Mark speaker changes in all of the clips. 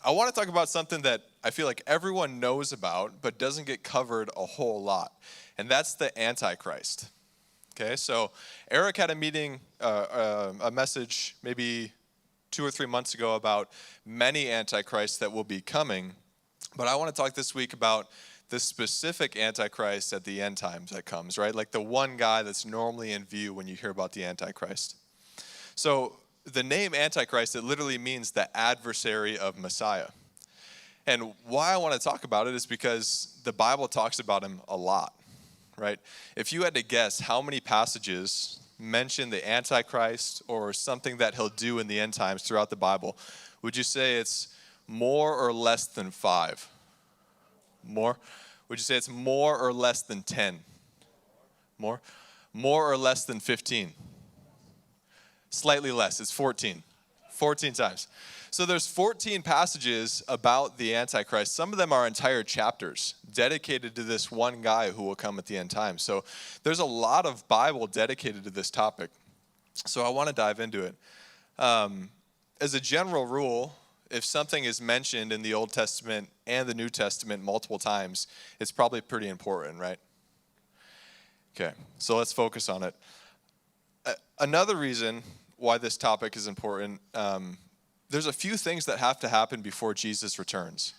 Speaker 1: I want to talk about something that I feel like everyone knows about, but doesn't get covered a whole lot, and that's the Antichrist. Okay, so Eric had a message maybe 2 or 3 months ago about many antichrists that will be coming, but I want to talk this week about the specific Antichrist at the end times that comes, right? Like the one guy that's normally in view when you hear about the Antichrist. So the name Antichrist, it literally means the adversary of Messiah. And why I want to talk about it is because the Bible talks about him a lot, right? If you had to guess how many passages mention the Antichrist or something that he'll do in the end times throughout the Bible, would you say it's more or less than 5? More? Would you say it's more or less than 10? More? More or less than 15? Slightly less, it's 14. 14 times. So there's 14 passages about the Antichrist. Some of them are entire chapters dedicated to this one guy who will come at the end time. So there's a lot of Bible dedicated to this topic. So I want to dive into it. As a general rule, if something is mentioned in the Old Testament and the New Testament multiple times, it's probably pretty important, right? Okay, so let's focus on it. Another reason why this topic is important, there's a few things that have to happen before Jesus returns,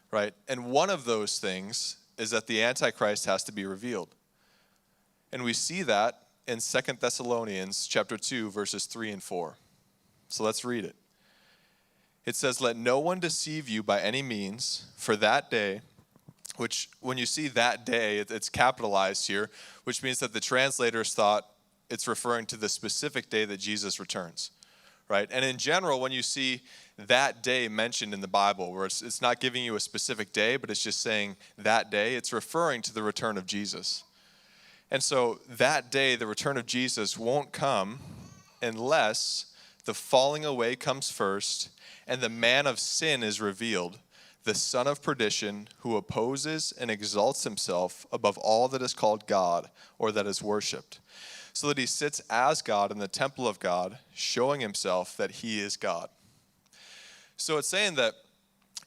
Speaker 1: right? And one of those things is that the Antichrist has to be revealed. And we see that in 2 Thessalonians chapter 2, verses 3 and 4. So let's read it. It says, "Let no one deceive you by any means, for that day," which when you see that day, it's capitalized here, which means that the translators thought it's referring to the specific day that Jesus returns, right? And in general, when you see that day mentioned in the Bible, where it's not giving you a specific day, but it's just saying that day, it's referring to the return of Jesus. And so that day, the return of Jesus won't come unless the falling away comes first and the man of sin is revealed, the son of perdition, who opposes and exalts himself above all that is called God or that is worshipped, so that he sits as God in the temple of God, showing himself that he is God. So it's saying that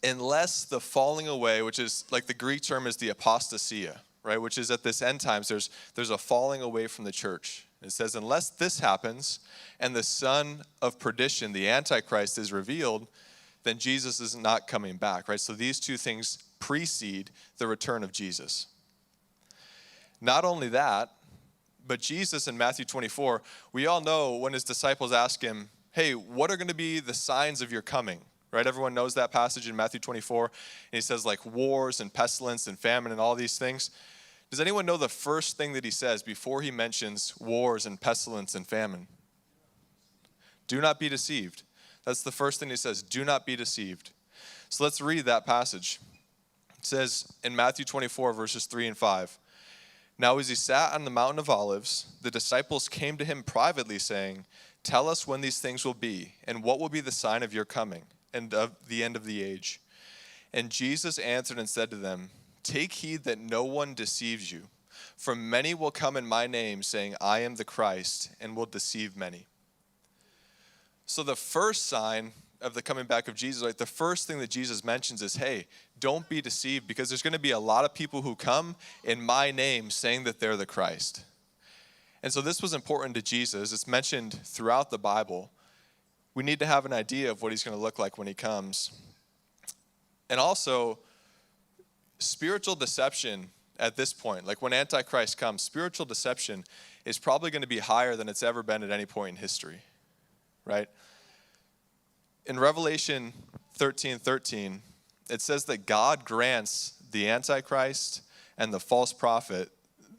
Speaker 1: unless the falling away, which is like the Greek term is the apostasia, right, which is at this end times, there's a falling away from the church. It says, unless this happens and the son of perdition, the Antichrist, is revealed, then Jesus is not coming back, right? So these two things precede the return of Jesus. Not only that, but Jesus in Matthew 24, we all know when his disciples ask him, hey, what are going to be the signs of your coming? Right? Everyone knows that passage in Matthew 24. And he says like wars and pestilence and famine and all these things. Does anyone know the first thing that he says before he mentions wars and pestilence and famine? Do not be deceived. That's the first thing he says. Do not be deceived. So let's read that passage. It says in Matthew 24, verses 3 and 5. Now as he sat on the mountain of Olives, the disciples came to him privately, saying, tell us when these things will be, and what will be the sign of your coming, and of the end of the age. And Jesus answered and said to them, take heed that no one deceives you, for many will come in my name, saying, I am the Christ, and will deceive many. So the first sign of the coming back of Jesus, like the first thing that Jesus mentions is, hey, don't be deceived, because there's going to be a lot of people who come in my name saying that they're the Christ. And so this was important to Jesus. It's mentioned throughout the Bible. We need to have an idea of what he's going to look like when he comes. And also, spiritual deception at this point, like when Antichrist comes, spiritual deception is probably going to be higher than it's ever been at any point in history, right? In Revelation 13:13, it says that God grants the Antichrist and the false prophet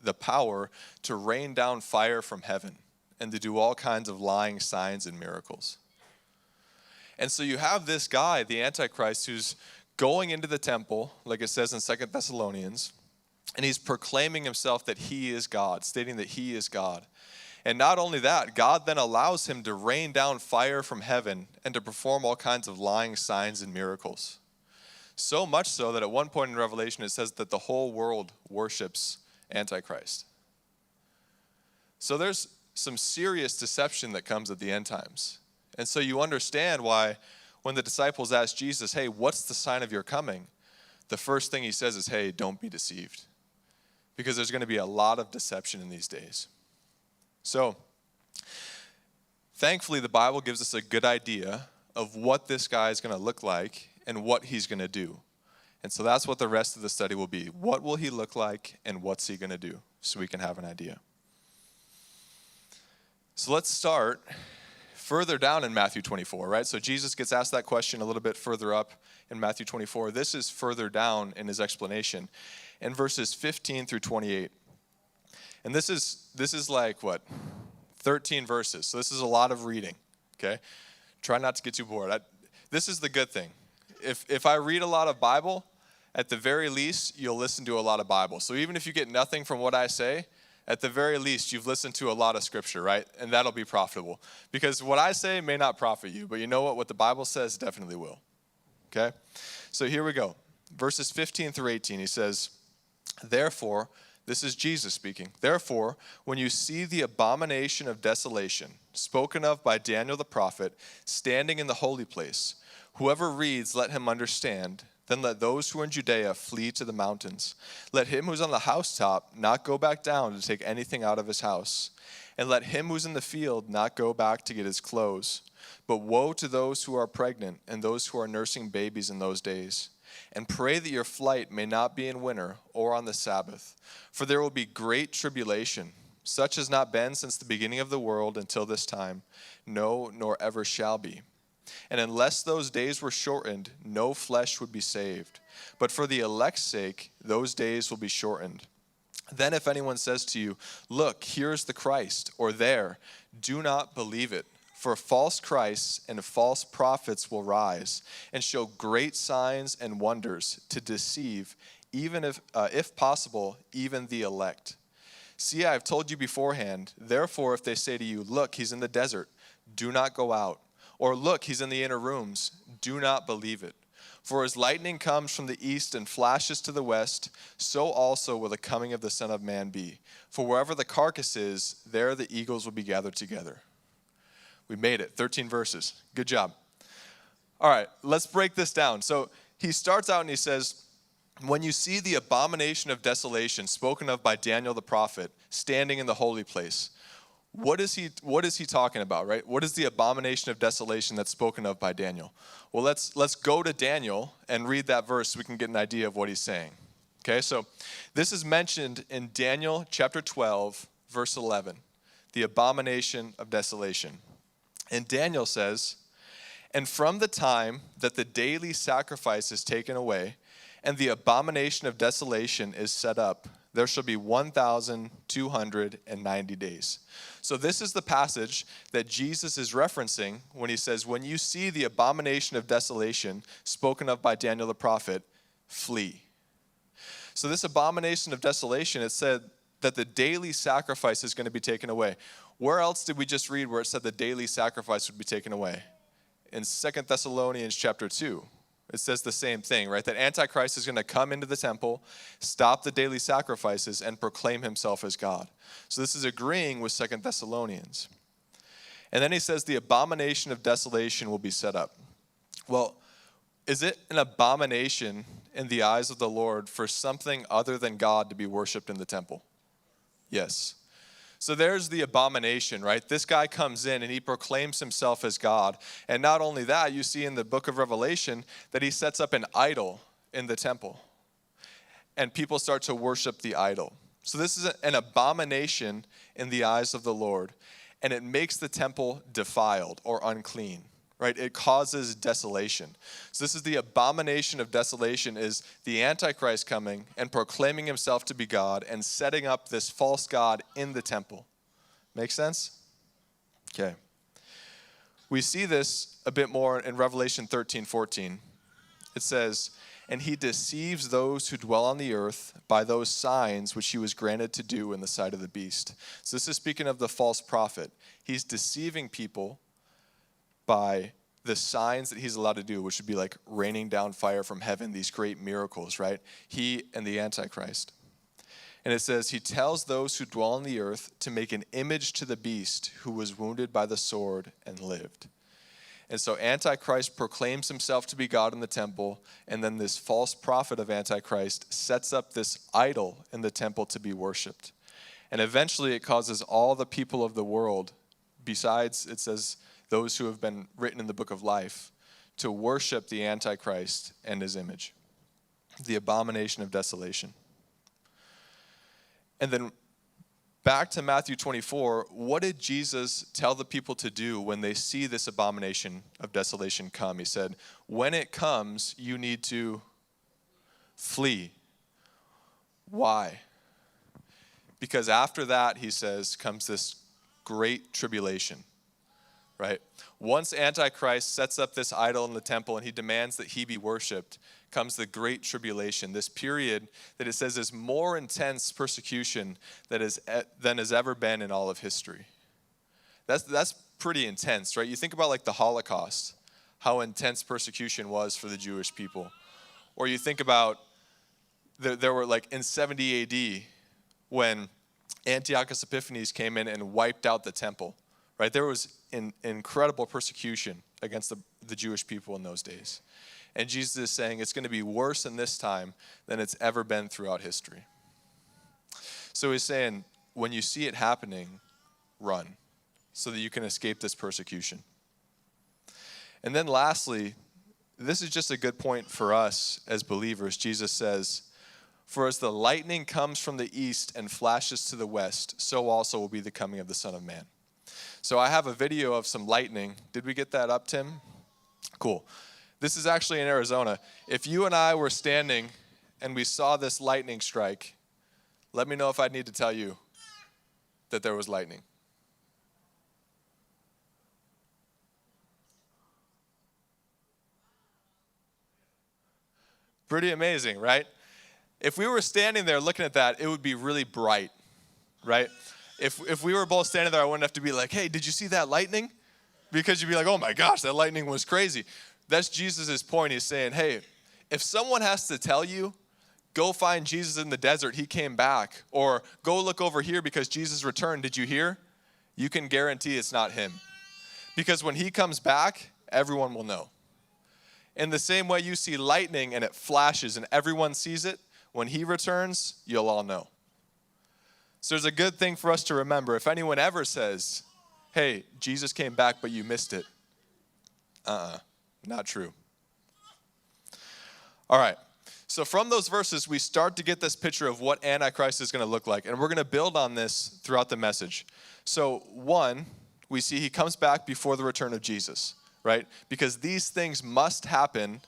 Speaker 1: the power to rain down fire from heaven and to do all kinds of lying signs and miracles. And so you have this guy, the Antichrist, who's going into the temple, like it says in 2 Thessalonians, and he's proclaiming himself that he is God, stating that he is God. And not only that, God then allows him to rain down fire from heaven and to perform all kinds of lying signs and miracles. So much so that at one point in Revelation it says that the whole world worships Antichrist. So there's some serious deception that comes at the end times. And so you understand why when the disciples asked Jesus, hey, what's the sign of your coming? The first thing he says is, hey, don't be deceived. Because there's going to be a lot of deception in these days. So, thankfully, the Bible gives us a good idea of what this guy is going to look like and what he's going to do. And so that's what the rest of the study will be. What will he look like and what's he going to do? So we can have an idea. So let's start further down in Matthew 24, right? So Jesus gets asked that question a little bit further up in Matthew 24. This is further down in his explanation in verses 15 through 28. And this is like, 13 verses. So this is a lot of reading, okay? Try not to get too bored. This is the good thing. If I read a lot of Bible, at the very least, you'll listen to a lot of Bible. So even if you get nothing from what I say, at the very least, you've listened to a lot of scripture, right? And that'll be profitable. Because what I say may not profit you, but you know what? What the Bible says definitely will. Okay? So here we go. Verses 15 through 18, he says, therefore, this is Jesus speaking, therefore, when you see the abomination of desolation, spoken of by Daniel the prophet, standing in the holy place, whoever reads, let him understand. Then let those who are in Judea flee to the mountains. Let him who's on the housetop not go back down to take anything out of his house. And let him who's in the field not go back to get his clothes. But woe to those who are pregnant and those who are nursing babies in those days. And pray that your flight may not be in winter or on the Sabbath. For there will be great tribulation, such has not been since the beginning of the world until this time. No, nor ever shall be. And unless those days were shortened, no flesh would be saved. But for the elect's sake, those days will be shortened. Then if anyone says to you, look, here's the Christ, or there, do not believe it. For false Christs and false prophets will rise and show great signs and wonders to deceive, even if possible, even the elect. See, I have told you beforehand. Therefore, if they say to you, look, he's in the desert, do not go out. Or look, he's in the inner rooms. Do not believe it. For as lightning comes from the east and flashes to the west, so also will the coming of the Son of Man be. For wherever the carcass is, there the eagles will be gathered together. We made it. 13 verses. Good job. All right, let's break this down. So he starts out and he says, when you see the abomination of desolation spoken of by Daniel the prophet standing in the holy place, what is he talking about, right? What is the abomination of desolation that's spoken of by Daniel? Well, let's go to Daniel and read that verse so we can get an idea of what he's saying. Okay, so this is mentioned in Daniel chapter 12, verse 11, the abomination of desolation. And Daniel says, and from the time that the daily sacrifice is taken away and the abomination of desolation is set up, there shall be 1,290 days. So this is the passage that Jesus is referencing when he says, when you see the abomination of desolation spoken of by Daniel the prophet, flee. So this abomination of desolation, it said that the daily sacrifice is going to be taken away. Where else did we just read where it said the daily sacrifice would be taken away? In 2 Thessalonians chapter 2. It says the same thing, right? That Antichrist is going to come into the temple, stop the daily sacrifices, and proclaim himself as God. So this is agreeing with 2 Thessalonians. And then he says the abomination of desolation will be set up. Well, is it an abomination in the eyes of the Lord for something other than God to be worshipped in the temple? Yes. So there's the abomination, right? This guy comes in and he proclaims himself as God. And not only that, you see in the book of Revelation that he sets up an idol in the temple. And people start to worship the idol. So this is an abomination in the eyes of the Lord. And it makes the temple defiled or unclean, right? It causes desolation. So this is the abomination of desolation, is the Antichrist coming and proclaiming himself to be God and setting up this false god in the temple. Make sense? Okay. We see this a bit more in Revelation 13:14. It says, and he deceives those who dwell on the earth by those signs which he was granted to do in the sight of the beast. So this is speaking of the false prophet. He's deceiving people by the signs that he's allowed to do, which would be like raining down fire from heaven, these great miracles, right? He and the Antichrist. And it says, he tells those who dwell on the earth to make an image to the beast who was wounded by the sword and lived. And so Antichrist proclaims himself to be God in the temple, and then this false prophet of Antichrist sets up this idol in the temple to be worshipped. And eventually it causes all the people of the world, besides, it says, those who have been written in the book of life, to worship the Antichrist and his image, the abomination of desolation. And then back to Matthew 24, what did Jesus tell the people to do when they see this abomination of desolation come? He said, when it comes, you need to flee. Why? Because after that, he says, comes this great tribulation, right? Once Antichrist sets up this idol in the temple and he demands that he be worshiped, comes the great tribulation, this period that it says is more intense persecution than has ever been in all of history. That's pretty intense, right? You think about like the Holocaust, how intense persecution was for the Jewish people. Or you think about, there were like in 70 AD, when Antiochus Epiphanes came in and wiped out the temple, right? There was incredible persecution against the Jewish people in those days. And Jesus is saying it's going to be worse in this time than it's ever been throughout history. So he's saying, when you see it happening, run so that you can escape this persecution. And then lastly, this is just a good point for us as believers. Jesus says, for as the lightning comes from the east and flashes to the west, so also will be the coming of the Son of Man. So I have a video of some lightning. Did we get that up, Tim? Cool. This is actually in Arizona. If you and I were standing and we saw this lightning strike, let me know if I need to tell you that there was lightning. Pretty amazing, right? If we were standing there looking at that, it would be really bright, right? If we were both standing there, I wouldn't have to be like, hey, did you see that lightning? Because you'd be like, oh my gosh, that lightning was crazy. That's Jesus' point. He's saying, hey, if someone has to tell you, go find Jesus in the desert, he came back. Or go look over here because Jesus returned, did you hear? You can guarantee it's not him. Because when he comes back, everyone will know. In the same way you see lightning and it flashes and everyone sees it, when he returns, you'll all know. So there's a good thing for us to remember. If anyone ever says, hey, Jesus came back, but you missed it. Not true. All right. So from those verses, we start to get this picture of what Antichrist is going to look like. And we're going to build on this throughout the message. So one, we see he comes back before the return of Jesus, right? Because these things must happen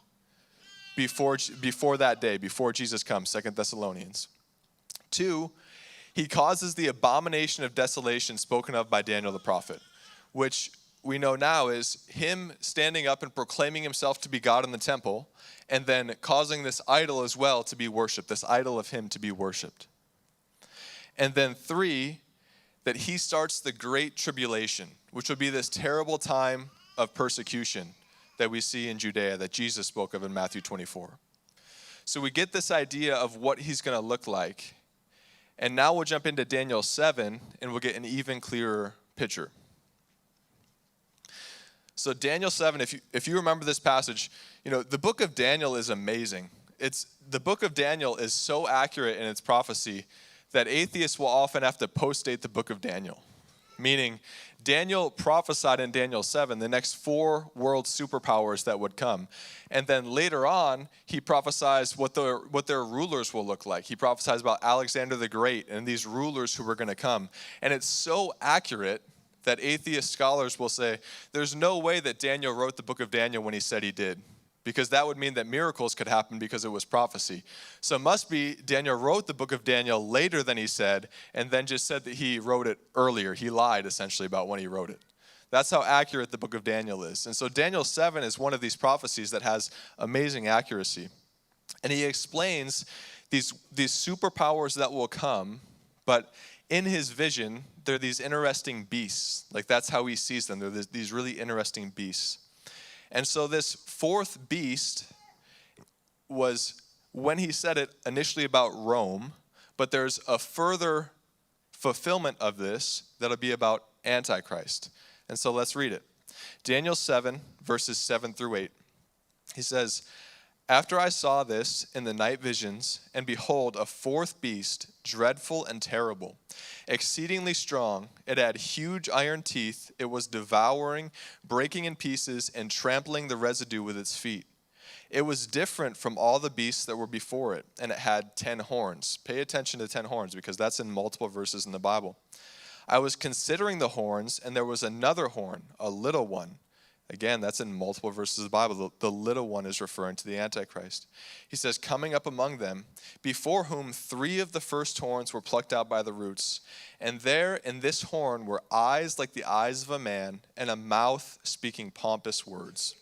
Speaker 1: before that day, before Jesus comes, 2 Thessalonians. 2, he causes the abomination of desolation spoken of by Daniel the prophet, which we know now is him standing up and proclaiming himself to be God in the temple, and then causing this idol as well to be worshipped, this idol of him to be worshipped. And then 3, that he starts the great tribulation, which would be this terrible time of persecution that we see in Judea that Jesus spoke of in Matthew 24. So we get this idea of what he's going to look like. And now we'll jump into Daniel 7, and we'll get an even clearer picture. So Daniel 7, if you remember this passage, the book of Daniel is amazing. The book of Daniel is so accurate in its prophecy that atheists will often have to post-date the book of Daniel. Meaning, Daniel prophesied in Daniel 7 the next 4 world superpowers that would come. And then later on, he prophesies what their rulers will look like. He prophesies about Alexander the Great and these rulers who were going to come. And it's so accurate that atheist scholars will say, there's no way that Daniel wrote the book of Daniel when he said he did, because that would mean that miracles could happen because it was prophecy. So it must be Daniel wrote the book of Daniel later than he said, and then just said that he wrote it earlier. He lied, essentially, about when he wrote it. That's how accurate the book of Daniel is. And so Daniel 7 is one of these prophecies that has amazing accuracy. And he explains these superpowers that will come, but in his vision, they're these interesting beasts. Like, that's how he sees them. They're these really interesting beasts. And so this 4th beast was, when he said it, initially about Rome, but there's a further fulfillment of this that'll be about Antichrist. And so let's read it. Daniel 7, verses 7 through 8. He says, "After I saw this in the night visions, and behold, a fourth beast, dreadful and terrible, exceedingly strong. It had huge iron teeth. It was devouring, breaking in pieces, and trampling the residue with its feet. It was different from all the beasts that were before it, and it had 10 horns." Pay attention to 10 horns, because that's in multiple verses in the Bible. "I was considering the horns, and there was another horn, a little one." Again, that's in multiple verses of the Bible. The little one is referring to the Antichrist. He says, "Coming up among them, before whom 3 of the first horns were plucked out by the roots. And there in this horn were eyes like the eyes of a man, and a mouth speaking pompous words."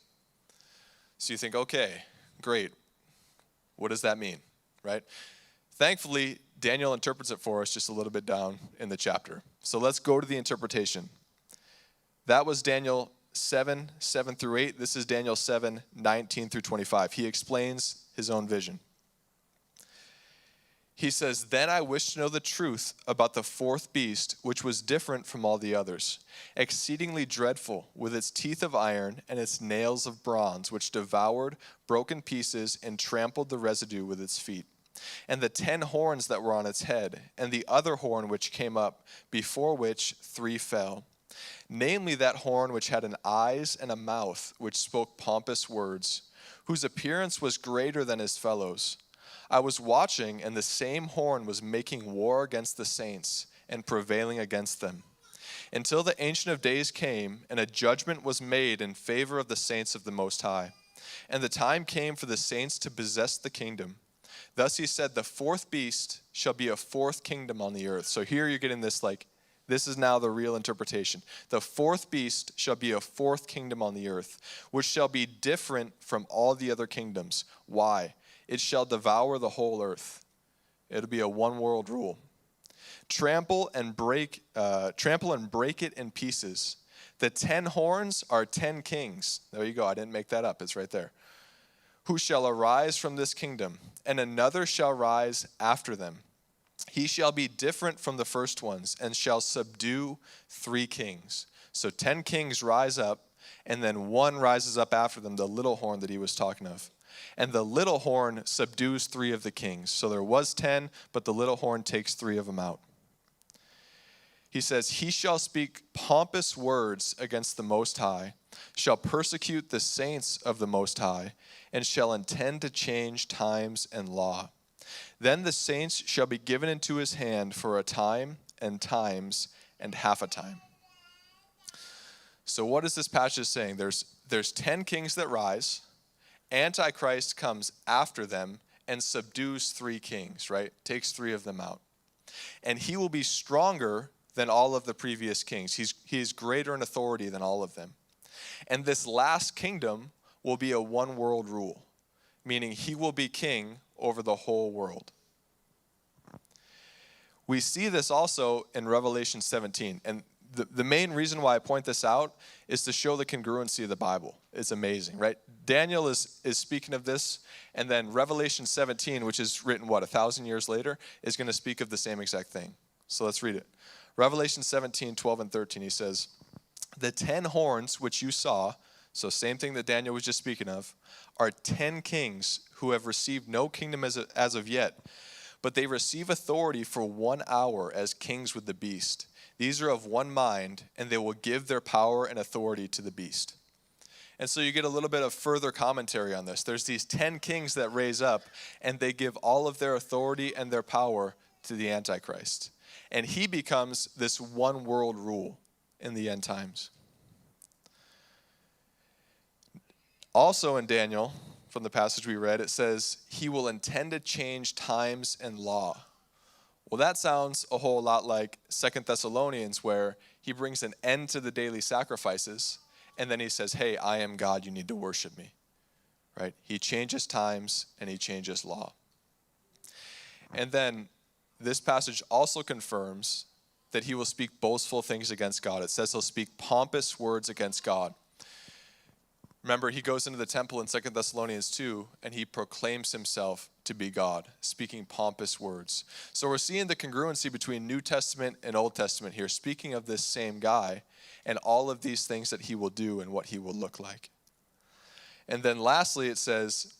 Speaker 1: So you think, okay, great. What does that mean, right? Thankfully, Daniel interprets it for us just a little bit down in the chapter. So let's go to the interpretation. That was Daniel 7, 7 through 8. This is Daniel 7, 19 through 25. He explains his own vision. He says, "Then I wished to know the truth about the fourth beast, which was different from all the others, exceedingly dreadful, with its teeth of iron and its nails of bronze, which devoured, broke in pieces, and trampled the residue with its feet. And the 10 horns that were on its head, and the other horn which came up, before which 3 fell. Namely that horn which had an eyes and a mouth, which spoke pompous words, whose appearance was greater than his fellows. I was watching, and the same horn was making war against the saints and prevailing against them, until the Ancient of Days came, and a judgment was made in favor of the saints of the Most High. And the time came for the saints to possess the kingdom. Thus he said, the fourth beast shall be a fourth kingdom on the earth." So here you're getting this this is now the real interpretation. "The fourth beast shall be a fourth kingdom on the earth, which shall be different from all the other kingdoms." Why? "It shall devour the whole earth." It'll be a one world rule. Trample and break it in pieces. The 10 horns are 10 kings. There you go. I didn't make that up. It's right there. "Who shall arise from this kingdom, and another shall rise after them. He shall be different from the first ones, and shall subdue 3 kings. So 10 kings rise up, and then one rises up after them, the little horn that he was talking of. And the little horn subdues 3 of the kings. So there was 10, but the little horn takes 3 of them out. He says, "He shall speak pompous words against the Most High, shall persecute the saints of the Most High, and shall intend to change times and law. Then the saints shall be given into his hand for a time and times and half a time." So what is this passage saying? There's 10 kings that rise. Antichrist comes after them and subdues 3 kings, right? Takes 3 of them out. And he will be stronger than all of the previous kings. He is greater in authority than all of them. And this last kingdom will be a one world rule, meaning he will be king over the whole world. We see this also in Revelation 17. And the main reason why I point this out is to show the congruency of the Bible. It's amazing, right? Daniel is speaking of this, and then Revelation 17, which is written, 1,000 years later, is going to speak of the same exact thing. So let's read it. Revelation 17, 12 and 13, he says, "The 10 horns which you saw," so same thing that Daniel was just speaking of, "are 10 kings who have received no kingdom as of yet, but they receive authority for 1 hour as kings with the beast. These are of one mind, and they will give their power and authority to the beast." And so you get a little bit of further commentary on this. There's these 10 kings that raise up, and they give all of their authority and their power to the Antichrist. And he becomes this one world rule in the end times. Also in Daniel, from the passage we read, it says, he will intend to change times and law. Well, that sounds a whole lot like 2 Thessalonians, where he brings an end to the daily sacrifices, and then he says, hey, I am God, you need to worship me. Right? He changes times and he changes law. And then this passage also confirms that he will speak boastful things against God. It says he'll speak pompous words against God. Remember, he goes into the temple in 2 Thessalonians 2, and he proclaims himself to be God, speaking pompous words. So we're seeing the congruency between New Testament and Old Testament here, speaking of this same guy and all of these things that he will do and what he will look like. And then lastly, it says,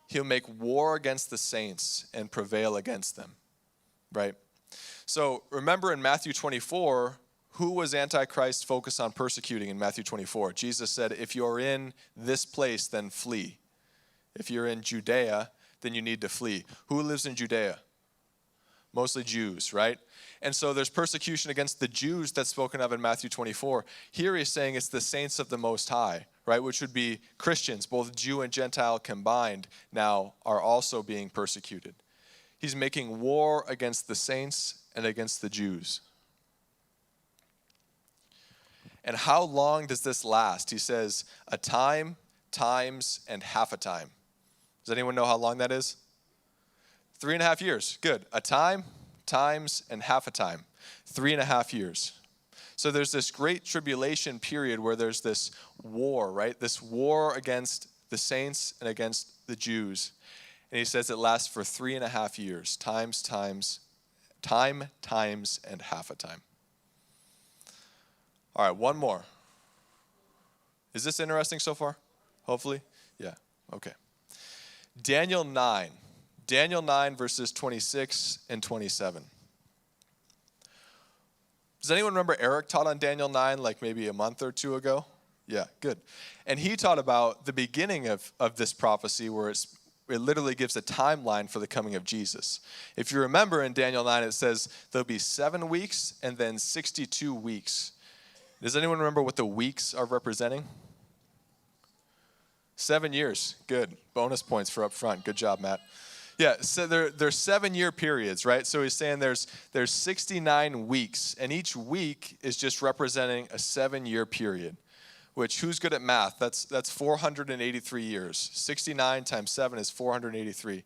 Speaker 1: he'll make war against the saints and prevail against them, right? So remember in Matthew 24, who was Antichrist focused on persecuting in Matthew 24? Jesus said, if you're in this place, then flee. If you're in Judea, then you need to flee. Who lives in Judea? Mostly Jews, right? And so there's persecution against the Jews that's spoken of in Matthew 24. Here he's saying it's the saints of the Most High, right? Which would be Christians, both Jew and Gentile combined, now are also being persecuted. He's making war against the saints and against the Jews. And how long does this last? He says, a time, times, and half a time. Does anyone know how long that is? 3.5 years. Good. A time, times, and half a time. 3.5 years. So there's this great tribulation period where there's this war, right? This war against the saints and against the Jews. And he says it lasts for 3.5 years. Time, times, and half a time. All right, one more. Is this interesting so far? Hopefully? Yeah, okay. Daniel 9. Daniel 9 verses 26 and 27. Does anyone remember Eric taught on Daniel 9 like maybe a month or two ago? Yeah, good. And he taught about the beginning of this prophecy where it literally gives a timeline for the coming of Jesus. If you remember in Daniel 9, it says there'll be 7 weeks and then 62 weeks. Does anyone remember what the weeks are representing? 7 years. Good. Bonus points for up front. Good job, Matt. Yeah, so they're 7-year periods, right? So he's saying there's 69 weeks, and each week is just representing a 7-year period, which who's good at math? That's 483 years. 69 times 7 is 483.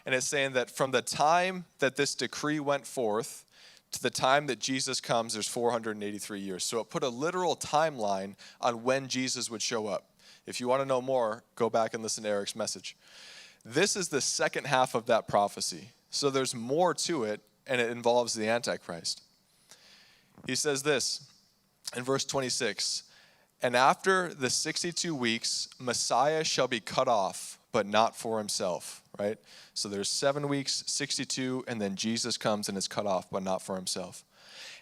Speaker 1: And it's saying that from the time that this decree went forth to the time that Jesus comes, there's 483 years. So it put a literal timeline on when Jesus would show up. If you want to know more, go back and listen to Eric's message. This is the second half of that prophecy. So there's more to it, and it involves the Antichrist. He says this in verse 26, and after the 62 weeks, Messiah shall be cut off, but not for himself, right? So there's 7 weeks, 62, and then Jesus comes and is cut off, but not for himself.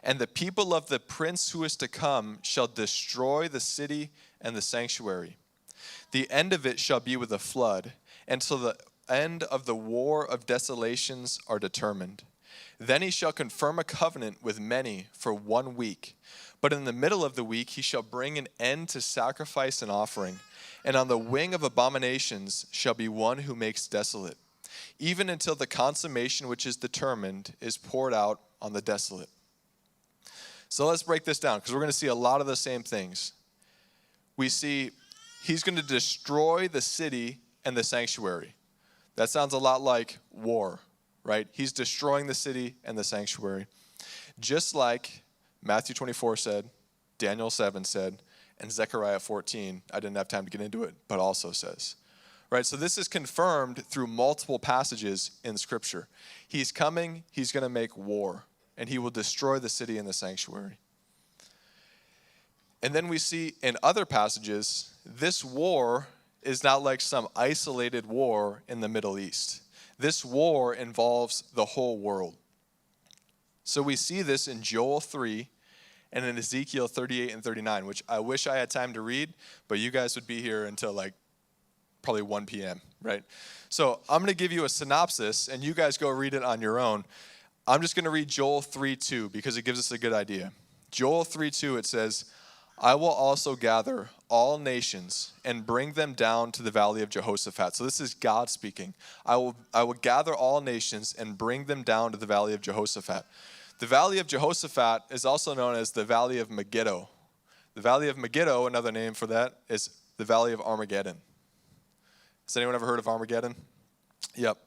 Speaker 1: And the people of the prince who is to come shall destroy the city and the sanctuary. The end of it shall be with a flood, until the end of the war of desolations are determined. Then he shall confirm a covenant with many for 1 week. But in the middle of the week he shall bring an end to sacrifice and offering. And on the wing of abominations shall be one who makes desolate, even until the consummation which is determined is poured out on the desolate. So let's break this down, because we're going to see a lot of the same things. We see he's going to destroy the city and the sanctuary. That sounds a lot like war, right? He's destroying the city and the sanctuary. Just like Matthew 24 said, Daniel 7 said, and Zechariah 14, I didn't have time to get into it, but also says. Right, so this is confirmed through multiple passages in Scripture. He's coming, he's going to make war, and he will destroy the city and the sanctuary. And then we see in other passages, this war is not like some isolated war in the Middle East. This war involves the whole world. So we see this in Joel 3 and in Ezekiel 38 and 39, which I wish I had time to read, but you guys would be here until like probably 1 p.m., right? So I'm going to give you a synopsis, and you guys go read it on your own. I'm just going to read Joel 3:2 because it gives us a good idea. Joel 3:2, it says, I will also gather all nations and bring them down to the valley of Jehoshaphat. So this is God speaking. I will gather all nations and bring them down to the valley of Jehoshaphat. The valley of Jehoshaphat is also known as the valley of Megiddo. The valley of Megiddo, another name for that, is the valley of Armageddon. Has anyone ever heard of Armageddon? Yep.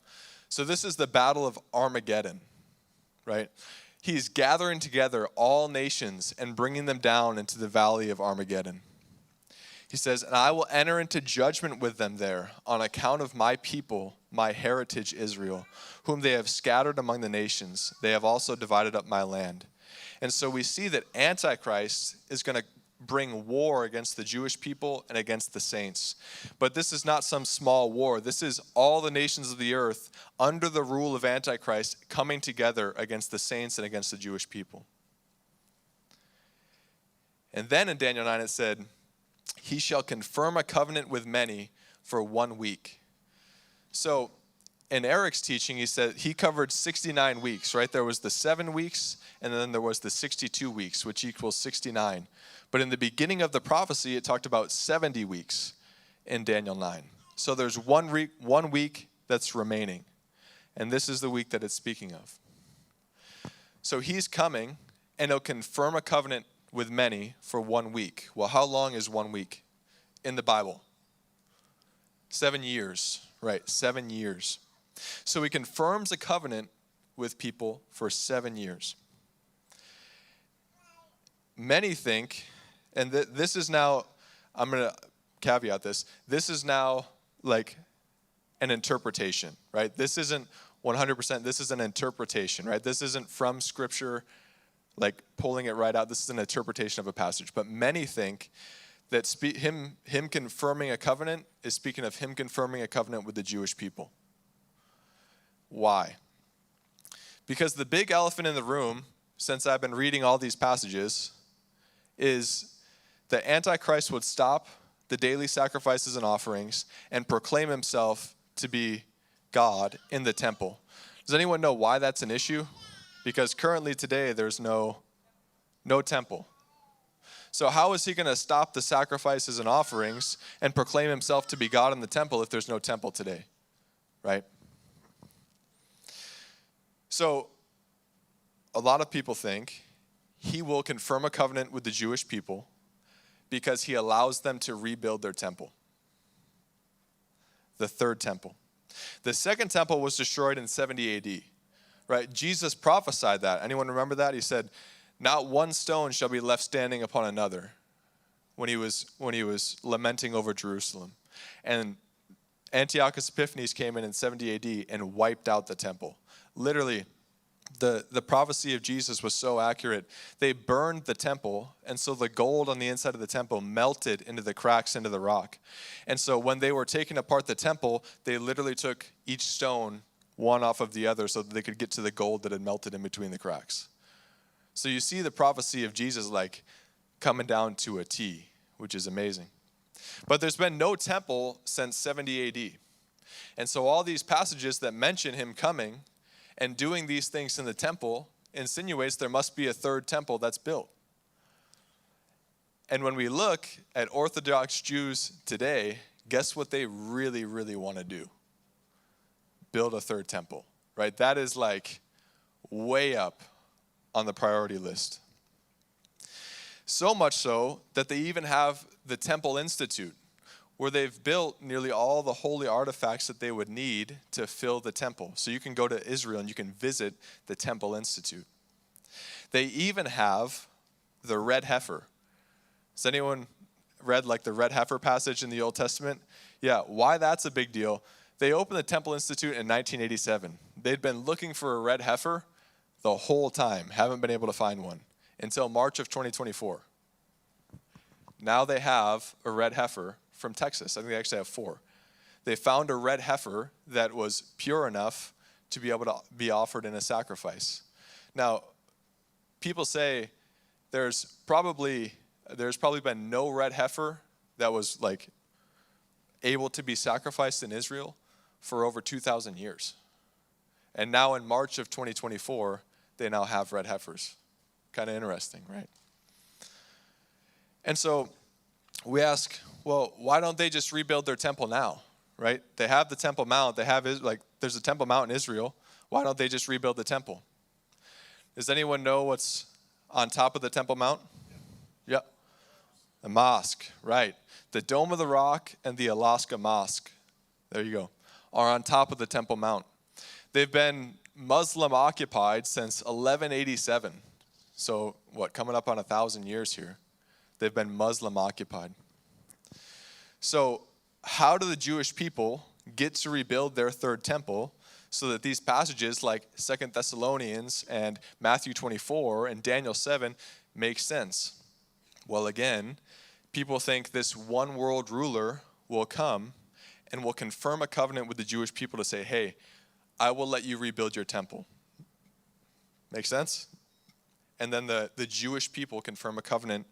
Speaker 1: So this is the battle of Armageddon, right? He's gathering together all nations and bringing them down into the valley of Armageddon. He says, and I will enter into judgment with them there on account of my people, my heritage Israel, whom they have scattered among the nations. They have also divided up my land. And so we see that Antichrist is going to bring war against the Jewish people and against the saints. But this is not some small war. This is all the nations of the earth under the rule of Antichrist coming together against the saints and against the Jewish people. And then in Daniel 9 it said, he shall confirm a covenant with many for 1 week. So in Eric's teaching, he said he covered 69 weeks, right? There was the 7 weeks, and then there was the 62 weeks, which equals 69. But in the beginning of the prophecy, it talked about 70 weeks in Daniel 9. So there's 1 week that's remaining. And this is the week that it's speaking of. So he's coming, and he'll confirm a covenant with many for 1 week. Well, how long is 1 week in the Bible? 7 years, right? 7 years. So he confirms a covenant with people for 7 years. Many think, and this is now, I'm going to caveat this, this is now like an interpretation, right? This isn't 100%, this is an interpretation, right? This isn't from Scripture, like pulling it right out. This is an interpretation of a passage. But many think that him confirming a covenant is speaking of him confirming a covenant with the Jewish people. Why? Because the big elephant in the room, since I've been reading all these passages, is that Antichrist would stop the daily sacrifices and offerings and proclaim himself to be God in the temple. Does anyone know why that's an issue? Because currently today there's no temple. So how is he going to stop the sacrifices and offerings and proclaim himself to be God in the temple if there's no temple today? Right? So a lot of people think he will confirm a covenant with the Jewish people because he allows them to rebuild their temple. The third temple. The second temple was destroyed in 70 AD. Right? Jesus prophesied that. Anyone remember that? He said, not one stone shall be left standing upon another when he was lamenting over Jerusalem. And Antiochus Epiphanes came in 70 AD and wiped out the temple. Literally, the prophecy of Jesus was so accurate. They burned the temple, and so the gold on the inside of the temple melted into the cracks into the rock. And so when they were taking apart the temple, they literally took each stone one off of the other so that they could get to the gold that had melted in between the cracks. So you see the prophecy of Jesus like coming down to a T, which is amazing. But there's been no temple since 70 AD. And so all these passages that mention him coming and doing these things in the temple insinuates there must be a third temple that's built. And when we look at Orthodox Jews today, guess what they really, really want to do? Build a third temple, right? That is like way up on the priority list. So much so that they even have the Temple Institute, where they've built nearly all the holy artifacts that they would need to fill the temple. So you can go to Israel and you can visit the Temple Institute. They even have the red heifer. Has anyone read like the red heifer passage in the Old Testament? Yeah, why that's a big deal. They opened the Temple Institute in 1987. They'd been looking for a red heifer the whole time, haven't been able to find one until March of 2024. Now they have a red heifer from Texas. I think they actually have 4. They found a red heifer that was pure enough to be able to be offered in a sacrifice. Now, people say there's probably been no red heifer that was like able to be sacrificed in Israel for over 2,000 years. And now in March of 2024, they now have red heifers. Kind of interesting, right? And so we ask, well, why don't they just rebuild their temple now, right? They have the Temple Mount. There's a Temple Mount in Israel. Why don't they just rebuild the temple? Does anyone know what's on top of the Temple Mount? Yep. The mosque, right. The Dome of the Rock and the Alaska Mosque, there you go, are on top of the Temple Mount. They've been Muslim occupied since 1187. So coming up on 1,000 years here. They've been Muslim occupied. So how do the Jewish people get to rebuild their third temple so that these passages like 2 Thessalonians and Matthew 24 and Daniel 7 make sense? Well, again, people think this one world ruler will come and will confirm a covenant with the Jewish people to say, hey, I will let you rebuild your temple. Make sense? And then the Jewish people confirm a covenant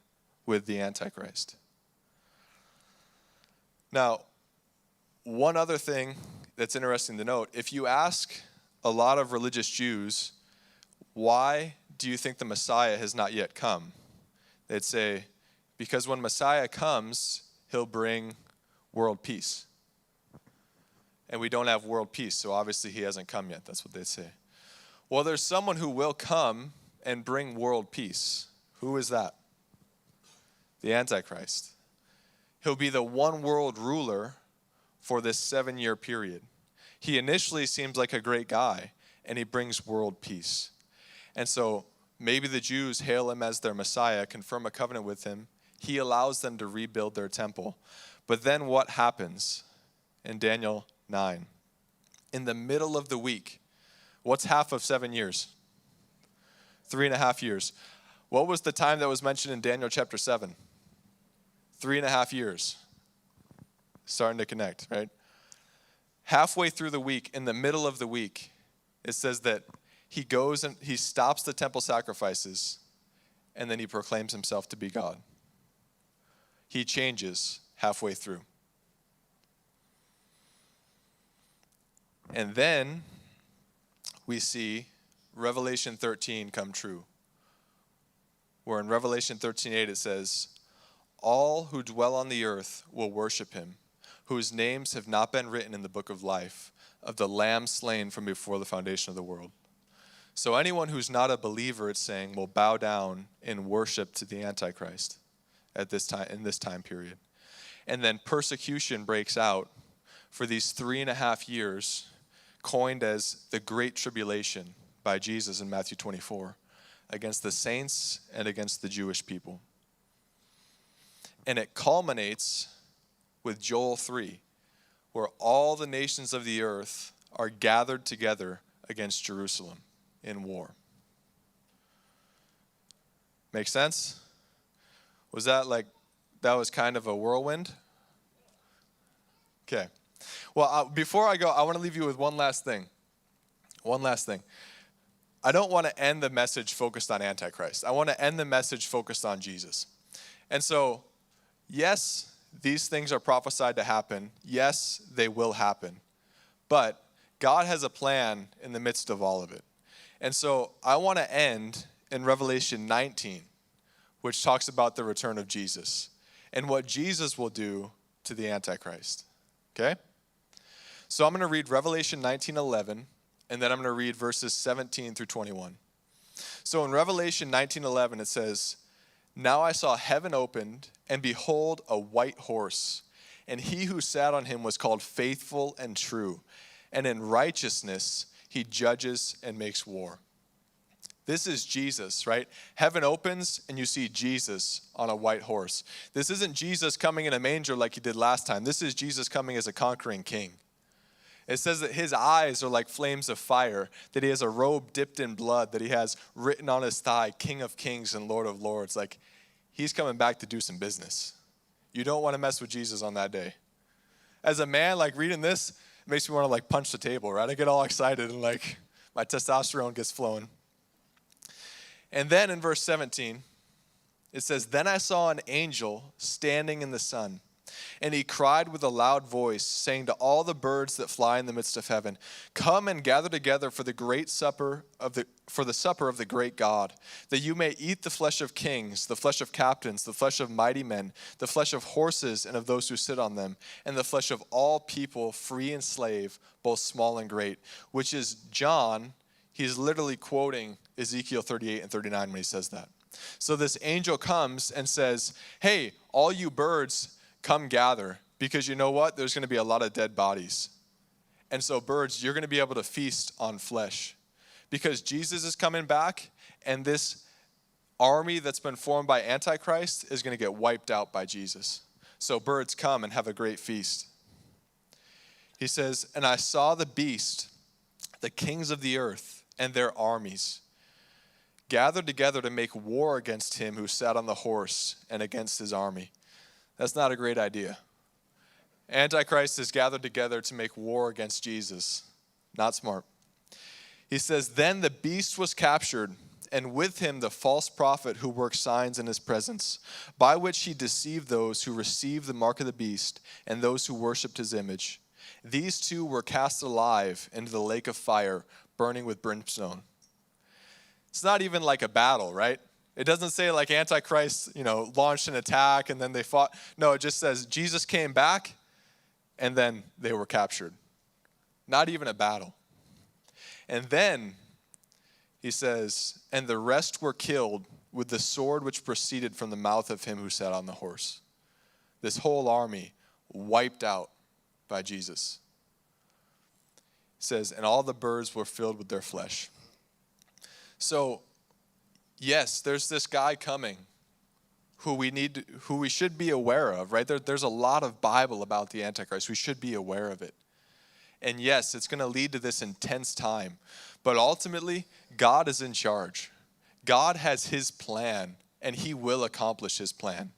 Speaker 1: with the Antichrist. Now, one other thing that's interesting to note, if you ask a lot of religious Jews, why do you think the Messiah has not yet come? They'd say, because when Messiah comes, he'll bring world peace. And we don't have world peace, so obviously he hasn't come yet. That's what they'd say. Well, there's someone who will come and bring world peace. Who is that? The Antichrist. He'll be the one world ruler for this 7-year period. He initially seems like a great guy, and he brings world peace. And so maybe the Jews hail him as their Messiah, confirm a covenant with him. He allows them to rebuild their temple. But then what happens in Daniel 9? In the middle of the week, what's half of 7 years? 3.5 years. What was the time that was mentioned in Daniel chapter 7? 3.5 years. Starting to connect, right? Halfway through the week, in the middle of the week, it says that he goes and he stops the temple sacrifices, and then he proclaims himself to be God. He changes halfway through. And then we see Revelation 13 come true. Where in Revelation 13:8 it says, all who dwell on the earth will worship him, whose names have not been written in the book of life, of the Lamb slain from before the foundation of the world. So anyone who's not a believer, it's saying, will bow down in worship to the Antichrist at this time, in this time period. And then persecution breaks out for these 3.5 years, coined as the Great Tribulation by Jesus in Matthew 24, against the saints and against the Jewish people. And it culminates with Joel 3, where all the nations of the earth are gathered together against Jerusalem in war. Make sense? Was that was kind of a whirlwind? Okay. Well, before I go, I want to leave you with one last thing. One last thing. I don't want to end the message focused on Antichrist. I want to end the message focused on Jesus. And so, yes, these things are prophesied to happen. Yes, they will happen. But God has a plan in the midst of all of it. And so I want to end in Revelation 19, which talks about the return of Jesus and what Jesus will do to the Antichrist. Okay? So I'm going to read Revelation 19:11, and then I'm going to read verses 17 through 21. So in Revelation 19:11, it says, now I saw heaven opened, and behold, a white horse. And he who sat on him was called Faithful and True. And in righteousness he judges and makes war. This is Jesus, right? Heaven opens, and you see Jesus on a white horse. This isn't Jesus coming in a manger like he did last time. This is Jesus coming as a conquering king. It says that his eyes are like flames of fire, that he has a robe dipped in blood, that he has written on his thigh, King of Kings and Lord of Lords. Like, he's coming back to do some business. You don't want to mess with Jesus on that day. As a man, reading this, it makes me want to punch the table, right? I get all excited and my testosterone gets flowing. And then in verse 17, it says, then I saw an angel standing in the sun, and he cried with a loud voice, saying to all the birds that fly in the midst of heaven, come and gather together for the supper of the great God, that you may eat the flesh of kings, the flesh of captains, the flesh of mighty men, the flesh of horses and of those who sit on them, and the flesh of all people, free and slave, both small and great. Which is John, he's literally quoting Ezekiel 38 and 39 when he says that. So this angel comes and says, hey, all you birds, come gather, because you know what? There's going to be a lot of dead bodies. And so birds, you're going to be able to feast on flesh. Because Jesus is coming back, and this army that's been formed by Antichrist is going to get wiped out by Jesus. So birds come and have a great feast. He says, and I saw the beast, the kings of the earth, and their armies, gathered together to make war against him who sat on the horse and against his army. That's not a great idea. Antichrist is gathered together to make war against Jesus. Not smart. He says, then the beast was captured, and with him the false prophet who worked signs in his presence, by which he deceived those who received the mark of the beast and those who worshipped his image. These two were cast alive into the lake of fire, burning with brimstone. It's not even like a battle, right? It doesn't say like Antichrist, launched an attack and then they fought. No, it just says Jesus came back and then they were captured. Not even a battle. And then he says, and the rest were killed with the sword which proceeded from the mouth of him who sat on the horse. This whole army wiped out by Jesus. It says, and all the birds were filled with their flesh. So, yes, there's this guy coming who we should be aware of, right? There's a lot of Bible about the Antichrist. We should be aware of it. And yes, it's going to lead to this intense time. But ultimately, God is in charge. God has his plan, and he will accomplish his plan.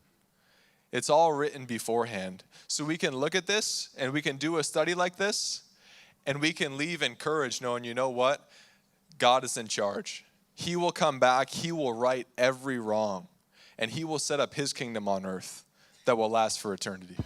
Speaker 1: It's all written beforehand. So we can look at this, and we can do a study like this, and we can leave encouraged knowing, you know what? God is in charge. He will come back. He will right every wrong, and he will set up his kingdom on earth that will last for eternity.